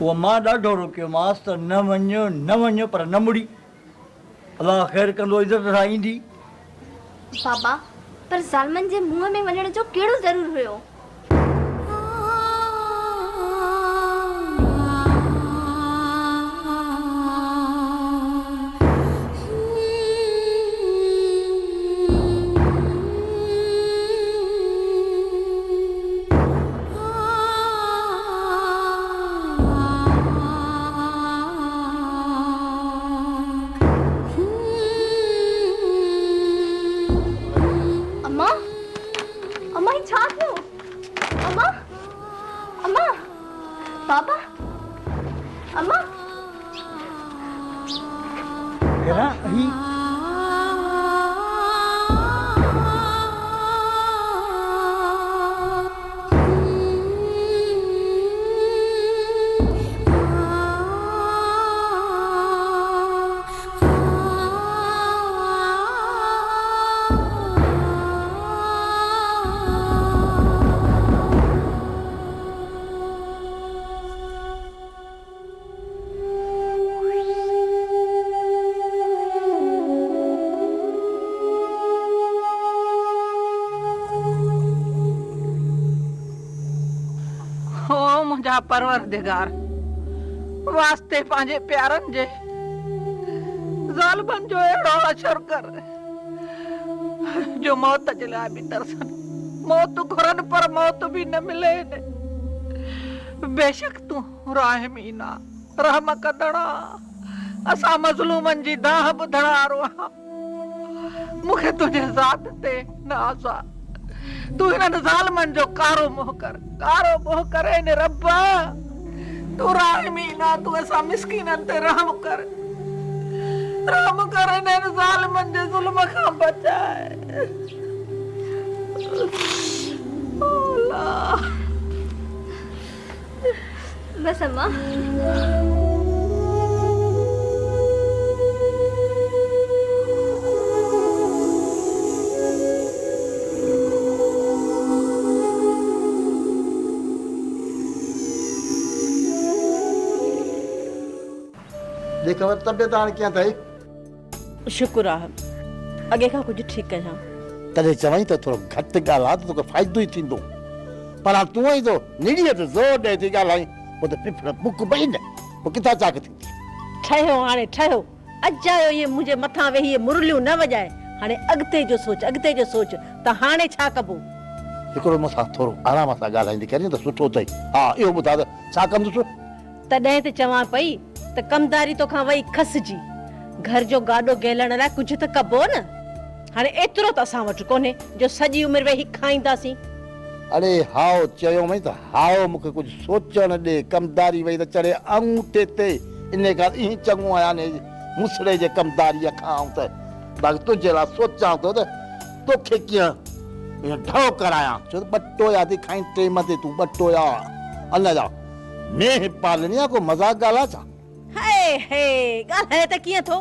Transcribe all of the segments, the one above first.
वो मां ॾाढो रोकियोमांसि त न वञो पर न मुड़ी। अलाह ख़ैर कंदो, इज़त सां ईंदी। बाबा पर ज़ालमन जे मुंहं में वञण जो कहिड़ो ज़रूर हुयो? परवरदिगार वास्ते पांजे प्यारन जे ज़ालिमन जो एड़ो अशर कर जो मौत जे लाइ भी तरसन। मौत घुरन पर मौत भी न मिले ने। बेशक तू राहमीना रहम कदड़ा असा मज़लूमन जी दाह बुधड़ारो मुखे तुझे ज़ात ते नाज़ा। तू इन ज़ालिमन जो कारो मोह करे ने रब्बा। तू राहमीना तू असा मिस्कीनन ते रहम कर ने ज़ालिमन जे ज़ुल्म खां बचाए। अल्लाह बस अम्मा। देखो तबियत हाणे कीअं अथई? शुक्र आहे अॻे खां कुझु ठीकु आहियां। तॾहिं चवई त थोरो घटि ॻाल्हि त तोखे फ़ाइदो ई थींदो। पर हाणे तूं ई तो निड़ीअ ते ज़ोर ॾेई थी ॻाल्हाई पोइ त फिफड़ बुक पई न पोइ किथां चाक थींदी। ठहियो हाणे ठहियो अॼु आयो इहे मुंहिंजे मथां वेही इहे मुरलियूं न वॼाए। हाणे अॻिते जो सोच त हाणे छा कबो? हिकिड़ो मूंसां थोरो आराम सां ॻाल्हाईंदी करे त सुठो अथई। हा इहो ॿुधा त छा कंदुसि? तॾहिं त चवां पई त कमदारी तोखां वई खसिजी। घर जो गाॾो गेलण लाइ कुझु त कबो न। हाणे एतिरो त असां वटि कोन्हे जो सॼी उमिरि वेही खाईंदासीं। अरे हाओ चयो मई त हाओ मूंखे कुझु सोचण ॾे। कमदारी वई त चढ़े अंगूठे ते। इन खां इहे चङो आहियां ने मुसड़े जे कमदारीअ खां त बाक़ी तुंहिंजे लाइ सोचां थो त तोखे कीअं ईअं ढो करायां। छो त ॿ टोया थी खाई टेम ते तूं ॿ टोया अलाह जा मेह पालनी आहे। को मज़ाक ॻाल्हि छा? ॻाल्हाए त कीअं थो?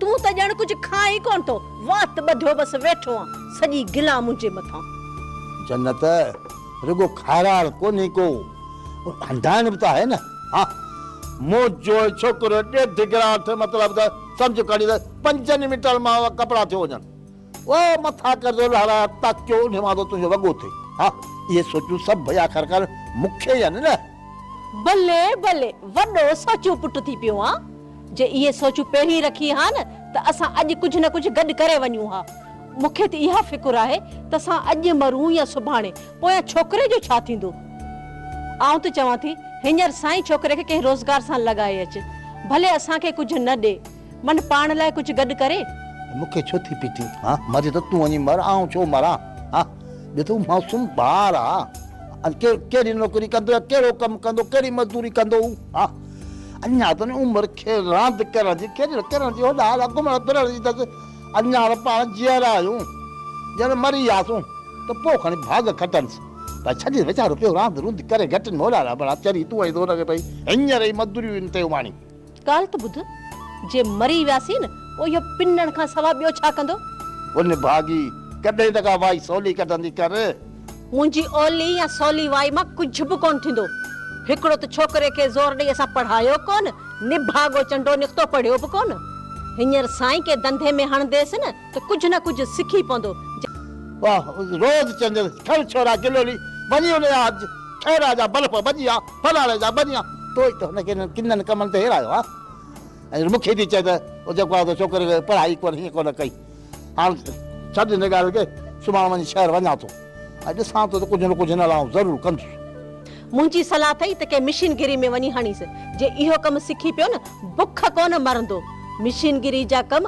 तूं त ॼण कुझु खाई कोन थो। वात ॿधो बसि वेठो आहे सॼी गिला मुंहिंजे मथां। जन्नत रुगो खाराल कोन्हे को हंडाइण बि त आहे न। हा मोजो छोकिरो ॾेढ गिराट मतिलबु त सम्झ कढी त 5 मिंटनि मां कपिड़ा थियो वञनि। ओ मथा करजो लारा ताकियो उन मां तो तुंहिंजो वॻो थिए। हा इहे सोचूं सभु भई आख़िरकार मूंखे ई आहिनि न। भले भले वॾो सोचूं पुट थी पियो आहे। जे इहे सोचूं पहिरीं रखी हा न त असां अॼु कुझु न कुझु गॾु करे वञूं हा। मूंखे त इहा फिक्र आहे त असां अॼु मरूं या सुभाणे पोयां छोकिरे जो छा थींदो। आउं त चवां थी हींअर साईं छोकिरे खे कंहिं रोज़गार सां लॻाए अचे। भले असांखे कुझु न ॾे मन पाण लाइ कुझु गॾु करे। मूंखे छो थी पीती? हा मरे त तूं वञी मर आउं छो मरां? हा ॾिठो मासूम ॿार आहे। कहिड़ी नौकरी कंदो कहिड़ो कमु कंदो कहिड़ी मज़दूरी कंदो। हा अञा त उमिरि खे रांदि करण जी करण जी होॾा घुमण फिरण जी अथसि। अञा पाण जीअर आहियूं ॼण मरी वियासीं त पोइ खणी भाग खटनिसि। भाई छॾे वीचारो पियो रांदि रूंदि करे घटि होॾा भला चरी तूं आई थो हुनखे भई हींअर ई मज़दूरियूं ते माणी। ॻाल्हि त ॿुध जे मरी वियासीं न पोइ इहो पिनण खां सवाइ ॿियो छा कंदो? उन भागी कॾहिं त का वाई सवली कढंदी कर। मुंहिंजी ओली या सवली वाई मां कुझु बि कोन थींदो। हिकिड़ो त छोकिरे खे ज़ोर ॾेई असां पढ़ायो कोन, निभागो चंडो निकितो पढ़ियो बि कोन। हींअर साईं के धंधे में हणंदेसि न त कुझु न कुझु सिखी पवंदो। वाह रोज चंद खल छोरा किलोली वञी उन आज ठहरा जा बल्ब बजिया फलाणे जा बजिया तो ई त हुनखे किननि कमनि ते हेरायो आहे। ऐं मूंखे थी चए त जेको आहे त छोकिरे खे पढ़ाई कोन हीअं कोन कई। हाणे छॾ हिन ॻाल्हि खे, सुभाणे वञी शहर वञा थो ऐं ॾिसां थो त कुझु न कुझु हिन लाइ ज़रूरु कंदुसि। मुंहिंजी सलाह अथई त के मिशीनगिरी में वञी हणीसि। जे इहो कमु सिखी पियो न बुख कोन मरंदो। मिशीनगिरी जा कम